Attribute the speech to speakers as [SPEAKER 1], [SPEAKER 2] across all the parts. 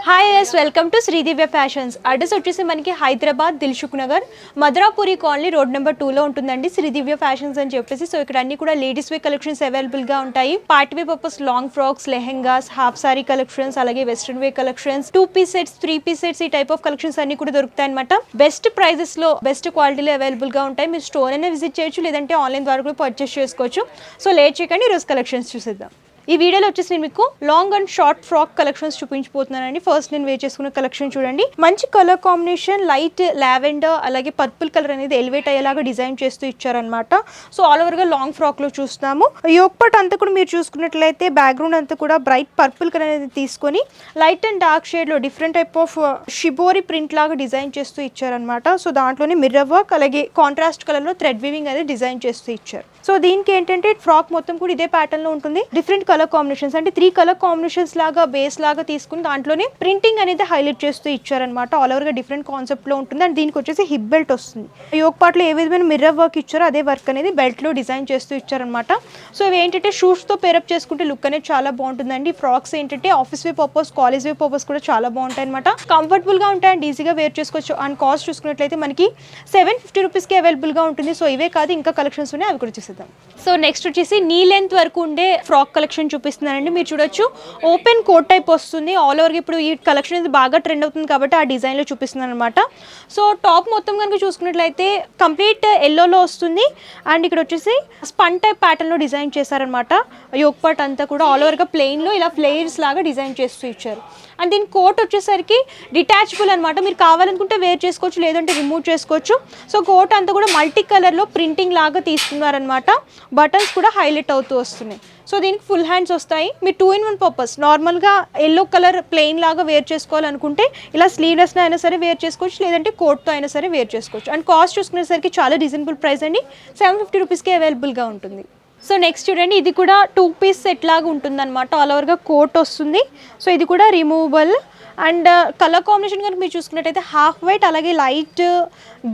[SPEAKER 1] Hi yes welcome to Sridivya fashions. Address వచ్చేసి మనకి Hyderabad Dilsukh Nagar Madhurapuri colony road number 2లో ఉంటుందండి శ్రీదివ్య ఫ్యాషన్స్ అని చెప్పేసి. సో ఇక్కడ అన్ని కూడా లేడీస్ వే కలెక్షన్స్ అవైలబుల్గా ఉంటాయి. Party wear purpose long frocks, lehengas, half sari collections, అలాగే western wear collections, 2 piece sets, 3 piece sets, ఈ టైప్ ఆఫ్ కలెక్షన్స్ అన్ని కూడా దొరుకుతాయి అనమాట. బెస్ట్ ప్రైజెస్ లో బెస్ట్ క్వాలిటీలో అవైలబుల్గా ఉంటాయి. మీరు స్టోర్ అయినా విజిట్ చేయొచ్చు, లేదంటే ఆన్లైన్ ద్వారా కూడా పర్చేస్ చేసుకోవచ్చు. సో లేట్ చేయకండి, ఈరోజు కలెక్షన్స్ చూసేద్దాం. ఈ వీడియోలో వచ్చేసి నేను మీకు long and short frock collections చూపించబోతున్నానండి. ఫస్ట్ నేను వేర్ చేసుకున్న కలెక్షన్ చూడండి. మంచి కలర్ కాంబినేషన్, లైట్ లావెండర్ అలాగే పర్పుల్ కలర్ అనేది ఎలివేట్ అయ్యేలాగా డిజైన్ చేస్తూ ఇచ్చారనమాట. సో ఆల్ ఓవర్ గా లాంగ్ ఫ్రాక్ లో చూస్తున్నాము. యోక్ పార్ట్ అంతా కూడా మీరు చూసుకున్నట్లయితే బ్యాక్గ్రౌండ్ అంతా కూడా బ్రైట్ పర్పుల్ కలర్ అనేది తీసుకొని లైట్ అండ్ డార్క్ షేడ్ లో different type of shibori print లాగా డిజైన్ చేస్తూ ఇచ్చారనమాట. సో దాంట్లోనే మిర్రర్ వర్క్ అలాగే కాంట్రాస్ట్ కలర్ లో థ్రెడ్ వీవింగ్ అనేది డిజైన్ చేస్తూ ఇచ్చారు. సో దీనికి ఏంటంటే ఫ్రాక్ మొత్తం కూడా ఇదే ప్యాటర్న్ లో ఉంటుంది. డిఫరెంట్ కలర్ కాంబినేషన్స్ అంటే 3 కలర్ కాంబినేషన్స్ లాగా బేస్ లాగా తీసుకుని దాంట్లోనే ప్రింటింగ్ అనేది హైలైట్ చేస్తూ ఇచ్చారనమాట. ఆల్ ఓవర్ గా డిఫరెంట్ కాన్సెప్ట్ లో ఉంటుంది. అండ్ దీనికి వచ్చేసి హిప్ బెల్ట్ వస్తుంది. యోక్ పార్ట్ లో ఏ విధమైన మిర్రర్ వర్క్ ఇచ్చారో అదే వర్క్ అనేది బెల్ట్ లో డిజైన్ చేస్తూ ఇచ్చారనమాట. సో ఇవి ఏంటంటే షూస్ తో పేరప్ చేసుకుంటే లుక్ అనేది చాలా బాగుంటుందండి. ఫ్రాక్స్ ఏంటంటే ఆఫీస్ వే పర్పస్, కాలేజ్ వే పర్పస్ కూడా చాలా బాగుంటాయి అనమాట. కంఫర్టబుల్ గా ఉంటాయి అండ్ ఈజీగా వేర్ చేసుకోవచ్చు. అండ్ కాస్ట్ చూసుకున్నట్లయితే మనకి 750 రూపీస్ కి అవైలబుల్ గా ఉంటుంది. సో ఇవే కాదు ఇంకా కలెక్షన్స్ ఉన్నాయి, అవి కూడా చూసేద్దాం. సో నెక్స్ట్ వచ్చేసి నీ లెంత్ వరకు ఉండే ఫ్రాక్ కలెక్షన్ చూపిస్తున్నానండి. మీరు చూడొచ్చు ఓపెన్ కోట్ టైప్ వస్తుంది. ఆల్ ఓవర్ ఇప్పుడు ఈ కలెక్షన్ అనేది బాగా ట్రెండ్ అవుతుంది కాబట్టి ఆ డిజైన్ లో చూపిస్తున్నాను అనమాట. సో టాప్ మొత్తం కనుక చూసుకున్నట్లయితే కంప్లీట్ ఎల్లోలో వస్తుంది. అండ్ ఇక్కడ వచ్చేసి స్పన్ టైప్ ప్యాటర్న్ లో డిజైన్ చేశారనమాట. యోక్ పార్ట్ అంతా కూడా ఆల్ ఓవర్ గా ప్లెయిన్ లో ఇలా ఫ్లేర్స్ లాగా డిజైన్ చేస్తూ ఇచ్చారు. అండ్ దీని కోట్ వచ్చేసరికి డిటాచబుల్ అనమాట. మీరు కావాలనుకుంటే వేర్ చేసుకోవచ్చు, లేదంటే రిమూవ్ చేసుకోవచ్చు. సో కోట్ అంతా కూడా మల్టీ కలర్లో ప్రింటింగ్ లాగా తీసుకున్నారనమాట. బటన్స్ కూడా హైలైట్ అవుతూ వస్తున్నాయి. సో దీనికి ఫుల్ హ్యాండ్స్ వస్తాయి. మీరు 2-in-1 పర్పస్ నార్మల్గా ఎల్లో కలర్ ప్లెయిన్ లాగా వేర్ చేసుకోవాలనుకుంటే ఇలా స్లీవ్లెస్లో అయినా సరే వేర్ చేసుకోవచ్చు, లేదంటే కోట్తో అయినా సరే వేర్ చేసుకోవచ్చు. అండ్ కాస్ట్ చూసుకునేసరికి చాలా రీజనబుల్ ప్రైస్ అండి. 750 రూపీస్కి అవైలబుల్గా ఉంటుంది. సో నెక్స్ట్ చూడండి, ఇది కూడా 2 పీస్ సెట్ లాగా ఉంటుంది అనమాట. ఆల్ ఓవర్గా కోట్ వస్తుంది. సో ఇది కూడా రిమూవబుల్. అండ్ కలర్ కాంబినేషన్ కనుక మీరు చూసుకున్నట్టయితే హాఫ్ వైట్ అలాగే లైట్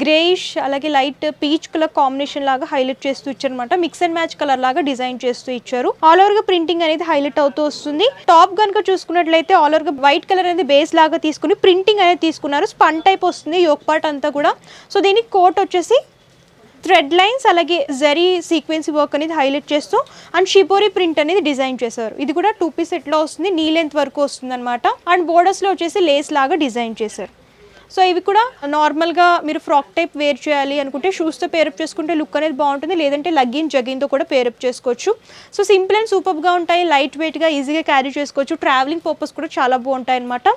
[SPEAKER 1] గ్రేయిష్ అలాగే లైట్ పీచ్ కలర్ కాంబినేషన్ లాగా హైలైట్ చేస్తూ ఇచ్చారనమాట. మిక్స్ అండ్ మ్యాచ్ కలర్ లాగా డిజైన్ చేస్తూ ఇచ్చారు. ఆల్ ఓవర్ గా ప్రింటింగ్ అనేది హైలైట్ అవుతూ వస్తుంది. టాప్ కనుక చూసుకున్నట్లయితే ఆల్ ఓవర్ గా వైట్ కలర్ అనేది బేస్ లాగా తీసుకుని ప్రింటింగ్ అనేది తీసుకున్నారు. స్పన్ టైప్ వస్తుంది యోక్ పార్ట్ అంతా కూడా. సో దీనికి కోట్ వచ్చేసి థ్రెడ్ లైన్స్ అలాగే జరీ సీక్వెన్సీ వర్క్ అనేది హైలైట్ చేస్తూ అండ్ షిబోరి ప్రింట్ అనేది డిజైన్ చేశారు. ఇది కూడా 2 పీస్ సెట్లో వస్తుంది. నీ లెంత్ వరకు వస్తుంది అనమాట. అండ్ బోర్డర్స్లో వచ్చేసి లేస్ లాగా డిజైన్ చేశారు. సో ఇవి కూడా నార్మల్గా మీరు ఫ్రాక్ టైప్ వేర్ చేయాలి అనుకుంటే షూస్తో పేరప్ చేసుకుంటే లుక్ అనేది బాగుంటుంది, లేదంటే లగ్గిన్ జగిన్తో కూడా పేరప్ చేసుకోవచ్చు. సో సింపుల్ అండ్ సూపర్గా ఉంటాయి, లైట్ వెయిట్గా ఈజీగా క్యారీ చేసుకోవచ్చు. ట్రావెలింగ్ పర్పస్ కూడా చాలా బాగుంటాయి అనమాట.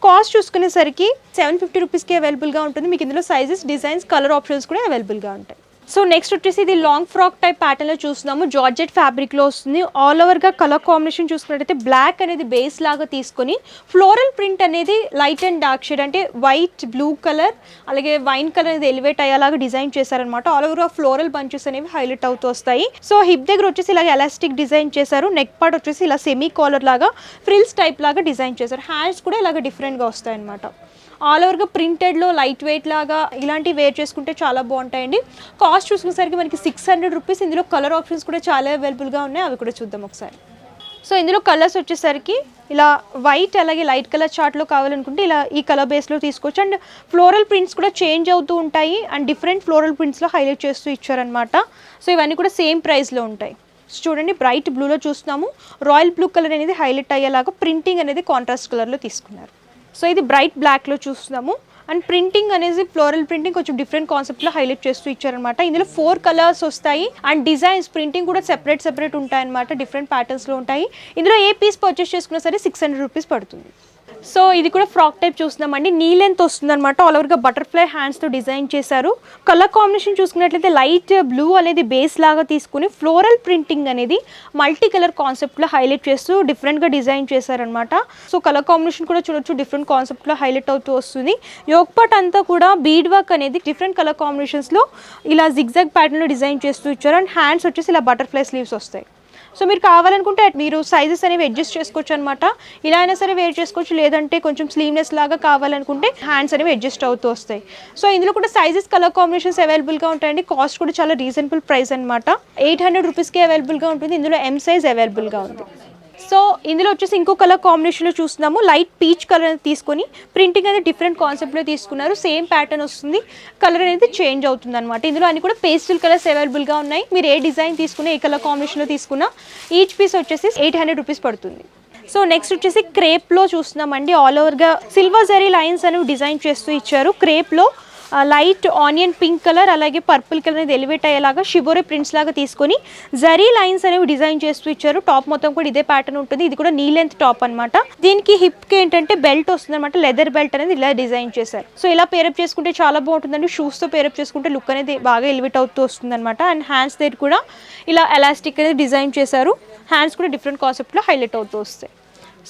[SPEAKER 1] కాస్ట్ చూసుకునేసరికి 750 రూపీస్కి అవైలబుల్గా ఉంటుంది. మీకు ఇందులో సైజెస్, డిజైన్స్, కలర్ ఆప్షన్స్ కూడా అవైలబుల్గా ఉంటాయి. సో నెక్స్ట్ వచ్చేసి ఇది లాంగ్ ఫ్రాక్ టైప్ ప్యాటర్న్లో చూస్తున్నాము. జార్జెట్ ఫ్యాబ్రిక్లో వస్తుంది. ఆల్ ఓవర్గా కలర్ కాంబినేషన్ చూసుకున్నట్టయితే బ్లాక్ అనేది బేస్ లాగా తీసుకొని ఫ్లోరల్ ప్రింట్ అనేది లైట్ అండ్ డార్క్ షేడ్ అంటే వైట్, బ్లూ కలర్ అలాగే వైన్ కలర్ అనేది ఎలివేట్ అయ్యేలాగా డిజైన్ చేశారనమాట. ఆల్ ఓవర్గా ఫ్లోరల్ బంచెస్ అనేవి హైలైట్ అవుతూ వస్తాయి. సో హిప్ దగ్గర వచ్చేసి ఇలాగ ఎలాస్టిక్ డిజైన్ చేశారు. నెక్ పార్ట్ వచ్చేసి ఇలా సెమీ కాలర్ లాగా ఫ్రిల్స్ టైప్ లాగా డిజైన్ చేశారు. హ్యాండ్స్ కూడా ఇలాగ డిఫరెంట్గా వస్తాయి అనమాట. ఆల్ ఓవర్గా ప్రింటెడ్లో లైట్ వెయిట్ లాగా ఇలాంటివి వేర్ చేసుకుంటే చాలా బాగుంటాయండి. కాస్ట్ చూసుకునేసరికి మనకి 600 రూపీస్. ఇందులో కలర్ ఆప్షన్స్ కూడా చాలా అవైలబుల్గా ఉన్నాయి, అవి కూడా చూద్దాం ఒకసారి. సో ఇందులో కలర్స్ వచ్చేసరికి ఇలా వైట్ అలాగే లైట్ కలర్ చార్ట్లో కావాలనుకుంటే ఇలా ఈ కలర్ బేస్లో తీసుకోవచ్చు. అండ్ ఫ్లోరల్ ప్రింట్స్ కూడా చేంజ్ అవుతూ ఉంటాయి అండ్ డిఫరెంట్ ఫ్లోరల్ ప్రింట్స్లో హైలైట్ చేస్తూ ఇచ్చారనమాట. సో ఇవన్నీ కూడా సేమ్ ప్రైస్లో ఉంటాయి. చూడండి, బ్రైట్ బ్లూలో చూస్తున్నాము. రాయల్ బ్లూ కలర్ అనేది హైలైట్ అయ్యేలాగా ప్రింటింగ్ అనేది కాంట్రాస్ట్ కలర్లో తీసుకున్నారు. సో ఇది బ్రైట్ బ్లాక్లో చూస్తున్నాము. అండ్ ప్రింటింగ్ అనేది ఫ్లోరల్ ప్రింటింగ్ కొంచెం డిఫరెంట్ కాన్సెప్ట్లో హైలైట్ చేస్తూ ఇచ్చారనమాట. ఇందులో 4 కలర్స్ వస్తాయి అండ్ డిజైన్స్ ప్రింటింగ్ కూడా సెపరేట్ ఉంటాయన్నమాట. డిఫరెంట్ ప్యాటర్న్స్లో ఉంటాయి. ఇందులో ఏ పీస్ పర్చేస్ చేసుకున్నా సరే 600 రూపీస్ పడుతుంది. సో ఇది కూడా ఫ్రాక్ టైప్ చూస్తున్నామండి. నీ లెంత్ వస్తుంది అనమాట. ఆల్ ఓవర్గా బటర్ఫ్లై హ్యాండ్స్తో డిజైన్ చేశారు. కలర్ కాంబినేషన్ చూసుకున్నట్లయితే లైట్ బ్లూ అనేది బేస్ లాగా తీసుకుని ఫ్లోరల్ ప్రింటింగ్ అనేది మల్టీ కలర్ కాన్సెప్ట్లో హైలైట్ చేస్తూ డిఫరెంట్గా డిజైన్ చేశారనమాట. సో కలర్ కాంబినేషన్ కూడా చూడొచ్చు, డిఫరెంట్ కాన్సెప్ట్లో హైలైట్ అవుతూ వస్తుంది. యోక్ పార్ట్ అంతా కూడా బీడ్ వర్క్ అనేది డిఫరెంట్ కలర్ కాంబినేషన్స్లో ఇలా జిగ్జాగ్ ప్యాటర్న్లో డిజైన్ చేస్తూ ఇచ్చారు. అండ్ హ్యాండ్స్ వచ్చేసి ఇలా బటర్ఫ్లై స్లీవ్స్ వస్తాయి. సో మీరు కావాలనుకుంటే మీరు సైజెస్ అనేవి అడ్జస్ట్ చేసుకోవచ్చు అనమాట. ఇలా అయినా సరే వేర్ చేసుకోవచ్చు, లేదంటే కొంచెం స్లీవ్లెస్ లాగా కావాలనుకుంటే హ్యాండ్స్ అనేవి అడ్జస్ట్ అవుతూ వస్తాయి. సో ఇందులో కూడా సైజెస్, కలర్ కాంబినేషన్స్ అవైలబుల్గా ఉంటాయండి. కాస్ట్ కూడా చాలా రీజనబుల్ ప్రైస్ అనమాట. 800 రూపీస్కి అవైలబుల్గా ఉంటుంది. ఇందులో M సైజ్ అవైలబుల్గా ఉంది. సో ఇందులో వచ్చేసి ఇంకో కలర్ కాంబినేషన్లో చూస్తున్నాము, లైట్ పీచ్ కలర్ తీసుకొని ప్రింటింగ్ అనేది డిఫరెంట్ కాన్సెప్ట్లో తీసుకున్నారు. సేమ్ ప్యాటర్న్ వస్తుంది, కలర్ అనేది చేంజ్ అవుతుంది అనమాట. ఇందులో అన్ని కూడా పేస్టల్ కలర్స్ అవైలబుల్గా ఉన్నాయి. మీరు ఏ డిజైన్ తీసుకున్నా, ఏ కలర్ కాంబినేషన్లో తీసుకున్నా ఈచ్ పీస్ వచ్చేసి 800 రూపీస్ పడుతుంది. సో నెక్స్ట్ వచ్చేసి క్రేప్లో చూస్తున్నామండి. ఆల్ ఓవర్గా సిల్వర్ జరీ లైన్స్ అనేవి డిజైన్ చేస్తూ ఇచ్చారు. క్రేప్లో లైట్ ఆనియన్ పింక్ కలర్ అలాగే పర్పుల్ కలర్ అనేది ఎలివేట్ అయ్యేలాగా షిబోరి ప్రింట్స్ లాగా తీసుకొని జరీ లైన్స్ అనేవి డిజైన్ చేస్తూ ఇచ్చారు. టాప్ మొత్తం కూడా ఇదే ప్యాటర్న్ ఉంటుంది. ఇది కూడా నీ లెంత్ టాప్ అనమాట. దీనికి హిప్కి ఏంటంటే బెల్ట్ వస్తుంది అనమాట, లెదర్ బెల్ట్ అనేది ఇలా డిజైన్ చేశారు. సో ఇలా పేరప్ చేసుకుంటే చాలా బాగుంటుందండి. షూస్తో పేరప్ చేసుకుంటే లుక్ అనేది బాగా ఎలివేట్ అవుతూ వస్తుంది అనమాట. అండ్ హ్యాండ్స్ దగ్గర కూడా ఇలా ఎలాస్టిక్ అనేది డిజైన్ చేశారు. హ్యాండ్స్ కూడా డిఫరెంట్ కాన్సెప్ట్లో హైలైట్ అవుతూ వస్తాయి.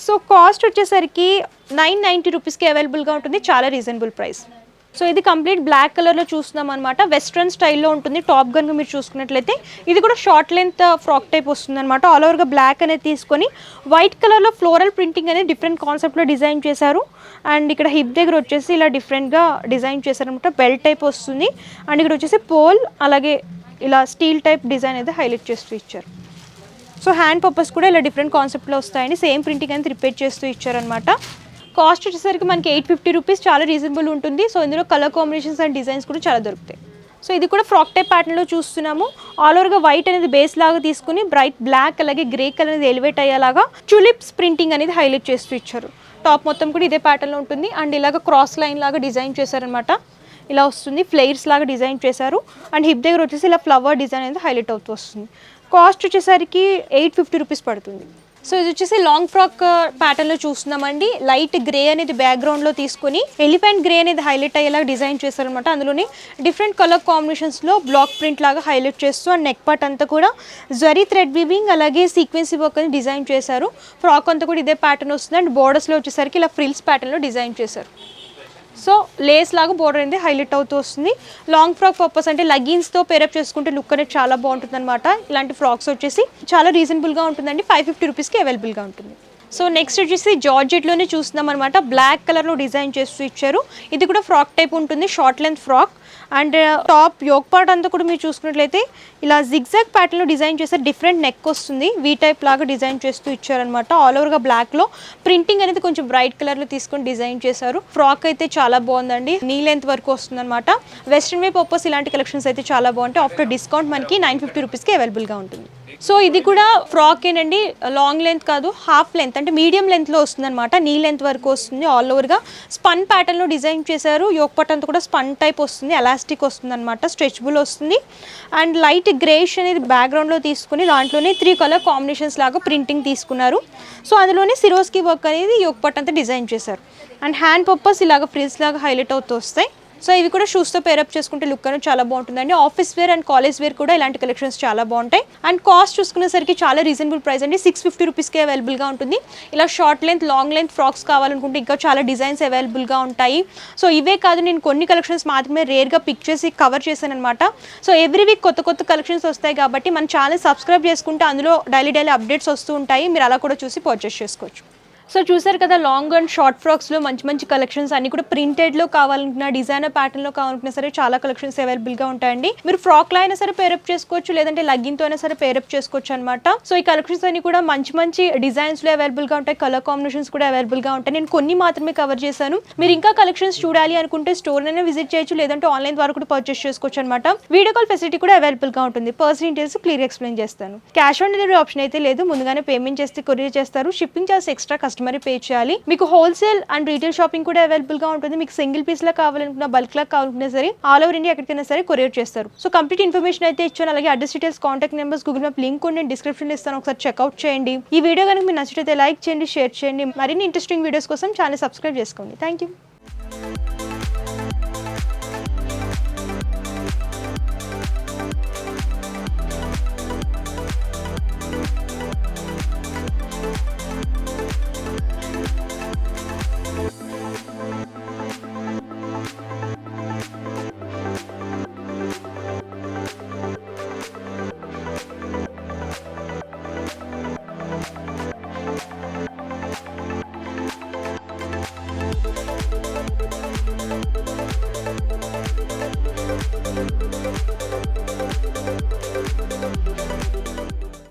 [SPEAKER 1] సో కాస్ట్ వచ్చేసరికి 990 రూపీస్కి అవైలబుల్గా ఉంటుంది, చాలా రీజనబుల్ ప్రైస్. సో ఇది కంప్లీట్ బ్లాక్ కలర్లో చూస్తున్నాం అనమాట. వెస్ట్రన్ స్టైల్లో ఉంటుంది. టాప్ గన్గా మీరు చూసుకున్నట్లయితే ఇది కూడా షార్ట్ లెంత్ ఫ్రాక్ టైప్ వస్తుంది అనమాట. ఆల్ ఓవర్గా బ్లాక్ అనేది తీసుకొని వైట్ కలర్లో ఫ్లోరల్ ప్రింటింగ్ అనేది డిఫరెంట్ కాన్సెప్ట్లో డిజైన్ చేశారు. అండ్ ఇక్కడ హిప్ దగ్గర వచ్చేసి ఇలా డిఫరెంట్గా డిజైన్ చేశారనమాట. బెల్ట్ టైప్ వస్తుంది. అండ్ ఇక్కడ వచ్చేసి పోల్ అలాగే ఇలా స్టీల్ టైప్ డిజైన్ అయితే హైలైట్ చేస్తూ ఇచ్చారు. సో హ్యాండ్ పర్పస్ కూడా ఇలా డిఫరెంట్ కాన్సెప్ట్లో వస్తాయని సేమ్ ప్రింటింగ్ అనేది రిపీట్ చేస్తూ ఇచ్చారనమాట. కాస్ట్ వచ్చేసరికి మనకి 850 రూపీస్, చాలా రీజనబుల్ ఉంటుంది. సో ఇందులో కలర్ కాంబినేషన్స్ అండ్ డిజైన్స్ కూడా చాలా దొరుకుతాయి. సో ఇది కూడా ఫ్రాక్ టైప్ ప్యాటర్న్లో చూస్తున్నాము. ఆల్ ఓవర్గా వైట్ అనేది బేస్ లాగా తీసుకుని బ్రైట్ బ్లాక్ అలాగే గ్రే కలర్ అనేది ఎలివేట్ అయ్యేలాగా టులిప్స్ ప్రింటింగ్ అనేది హైలైట్ చేస్తూ ఇచ్చారు. టాప్ మొత్తం కూడా ఇదే ప్యాటర్న్లో ఉంటుంది. అండ్ ఇలాగ క్రాస్ లైన్ లాగా డిజైన్ చేశారనమాట. ఇలా వస్తుంది, ఫ్లైర్స్ లాగా డిజైన్ చేశారు. అండ్ హిప్ దగ్గర వచ్చేసి ఇలా ఫ్లవర్ డిజైన్ అనేది హైలైట్ అవుతూ వస్తుంది. కాస్ట్ వచ్చేసరికి 850 రూపీస్ పడుతుంది. సో ఇది వచ్చేసి లాంగ్ ఫ్రాక్ ప్యాటర్న్లో చూస్తున్నామండి. లైట్ గ్రే అనేది బ్యాక్గ్రౌండ్లో తీసుకొని ఎలిఫెంట్ గ్రే అనేది హైలైట్ అయ్యేలాగా డిజైన్ చేశారనమాట. అందులోని డిఫరెంట్ కలర్ కాంబినేషన్స్లో బ్లాక్ ప్రింట్ లాగా హైలైట్ చేస్తూ అండ్ నెక్ పార్ట్ అంతా కూడా జరీ థ్రెడ్ వీవింగ్ అలాగే సీక్వెన్సీ వర్క్ అని డిజైన్ చేశారు. ఫ్రాక్ అంతా కూడా ఇదే ప్యాటర్న్ వస్తుంది. అండ్ బోర్డర్స్లో వచ్చేసరికి ఇలా ఫ్రిల్స్ ప్యాటర్న్లో డిజైన్ చేశారు. సో లేస్ లాగా బోర్డర్ అనేది హైలైట్ అవుతూ వస్తుంది. లాంగ్ ఫ్రాక్ పర్పస్ అంటే లెగిన్స్తో పేరప్ చేసుకుంటే లుక్ అనేది చాలా బాగుంటుంది అనమాట. ఇలాంటి ఫ్రాక్స్ వచ్చేసి చాలా రీజనబుల్గా ఉంటుందండి. 550 రూపీస్కి అవైలబుల్గా ఉంటుంది. సో నెక్స్ట్ వచ్చేసి జార్జెట్లోనే చూస్తున్నాం అనమాట. బ్లాక్ కలర్లో డిజైన్ చేస్తూ ఇచ్చారు. ఇది కూడా ఫ్రాక్ టైప్ ఉంటుంది, short length frock. And top yoke part అంతా కూడా మీరు చూసుకున్నట్లయితే ఇలా జిగ్జాగ్ ప్యాటర్న్లో డిజైన్ చేస్తారు. డిఫరెంట్ నెక్ వస్తుంది, వీ టైప్ లాగా డిజైన్ చేస్తూ ఇచ్చారనమాట. ఆల్ ఓవర్గా బ్లాక్లో ప్రింటింగ్ అనేది కొంచెం బ్రైట్ కలర్లో తీసుకొని డిజైన్ చేశారు. ఫ్రాక్ అయితే చాలా బాగుందండి, నీ లెంత్ వరకు వస్తుంది అనమాట. వెస్ట్రన్ వే పర్పస్ ఇలాంటి కలెక్షన్స్ అయితే చాలా బాగుంటాయి. ఆఫ్టర్ డిస్కౌంట్ మనకి 950 రూపీస్కి అవైలబుల్గా ఉంటుంది. సో ఇది కూడా ఫ్రాక్ ఏనండి, లాంగ్ లెంత్ కాదు, హాఫ్ లెంత్ అంటే మీడియం లెంత్లో వస్తుంది అనమాట. నీ లెంత్ వరకు వస్తుంది. ఆల్ ఓవర్గా స్పన్ ప్యాటర్న్లో డిజైన్ చేశారు. యోక్ పార్ట్ అంతా కూడా స్పన్ టైప్ వస్తుంది, ఎలాస్టిక్ వస్తుంది అనమాట, స్ట్రెచబుల్ వస్తుంది. అండ్ లైట్ గ్రేష్ అనేది బ్యాక్గ్రౌండ్లో తీసుకుని దాంట్లోనే 3 కలర్ కాంబినేషన్స్ లాగా ప్రింటింగ్ తీసుకున్నారు. సో అందులోనే సిరోస్కి వర్క్ అనేది యోక్ పార్ట్ అంతా డిజైన్ చేశారు. అండ్ హ్యాండ్ పర్పస్ ఇలాగ ఫ్రిల్స్ లాగా హైలైట్ అవుతూ వస్తాయి. సో ఇవి కూడా షూస్తో పేరప్ చేసుకుంటే లుక్ అనేది చాలా బాగుంటుందండి. Office wear and college wear కూడా ఇలాంటి కలెక్షన్స్ చాలా బాగుంటాయి. అండ్ కాస్ట్ చూసుకునేసరికి చాలా రీజనబుల్ ప్రైస్ అండి. 650 రూపీస్కి అవైలబుల్గా ఉంటుంది. ఇలా short length, long length frocks కావాలనుకుంటే ఇంకా చాలా డిజైన్స్ అవైలబుల్గా ఉంటాయి. సో ఇవే కాదు, నేను కొన్ని కలెక్షన్స్ మాత్రమే రేర్గా పిక్ చేసి కవర్ చేశాను అనమాట. సో ఎవ్రీ వీక్ కొత్త కొత్త కలెక్షన్స్ వస్తాయి కాబట్టి మన ఛానల్ సబ్స్క్రైబ్ చేసుకుంటే అందులో డైలీ అప్డేట్స్ వస్తూ ఉంటాయి. మీరు అలా కూడా చూసి పర్చేస్ చేసుకోవచ్చు. సో చూసారు కదా, లాంగ్ అండ్ షార్ట్ ఫ్రాక్స్లో మంచి మంచి కలెక్షన్స్ అన్ని కూడా ప్రింటెడ్లో కావాలనుకున్నా, డిజైనర్ ప్యాటర్న్లో కావాలనుకున్నా సరే చాలా కలెక్షన్స్ అవైలబుల్గా ఉంటాయండి. మీరు ఫ్రాక్లో అయినా సరే పేరప్ చేసుకోవచ్చు, లేదంటే లెగ్గిన్తో అయినా సరే పేరప్ చేసుకోవచ్చు అనమాట. సో ఈ కలెక్షన్స్ అన్ని కూడా మంచి మంచి డిజైన్స్లో అవైలబుల్గా ఉంటాయి, కలర్ కాంబినేషన్స్ కూడా అవైలబుల్గా ఉంటాయి. నేను కొన్ని మాత్రమే కవర్ చేశాను. మీరు ఇంకా కలెక్షన్స్ చూడాలి అనుకుంటే స్టోర్ అయినా విజిట్ చేయొచ్చు, లేదంటే ఆన్లైన్ ద్వారా కూడా పర్చేస్ చేసుకోవచ్చు అనమాట. వీడియో కాల్ ఫెసిలిటీ కూడా అవైలబుల్గా ఉంటుంది. పర్సనల్ డీటెయిల్స్ క్లియర్ ఎక్స్ప్లెయిన్ చేస్తాను. క్యాష్ ఆన్ డెలివరీ ఆప్షన్ అయితే లేదు, ముందుగానే పేమెంట్ చేస్తే కొరియర్ చేస్తారు. Shipping charge extra customer pay చేయాలి. మీకు హోల్సేల్ అండ్ రీటైల్ షాపింగ్ కూడా అవైలబుల్ గా ఉంటుంది. మీకు సింగిల్ పీస్ లా కావాలనుకున్నా, బల్క్ లా కావాలనుకున్నా సరే ఆల్ ఓవర్ ఇండియా ఎక్కడికైనా సరే కొరియర్ చేస్తారు. సో కంప్లీట్ ఇన్ఫర్మేషన్ అయితే ఇచ్చాను. అలాగే address details, contact numbers, Google map link కూడా నేను డిస్క్రిప్షన్ ఇస్తాను, ఒకసారి చెక్అవుట్ చేయండి. ఈ వీడియో కనుక మీకు నచ్చితే లైక్ చేయండి, షేర్ చేయండి. మరిన్ని ఇంట్రెస్టింగ్ వీడియోస్ కోసం ఛానల్ సబ్స్క్రైబ్ చేసుకోండి. Thank you.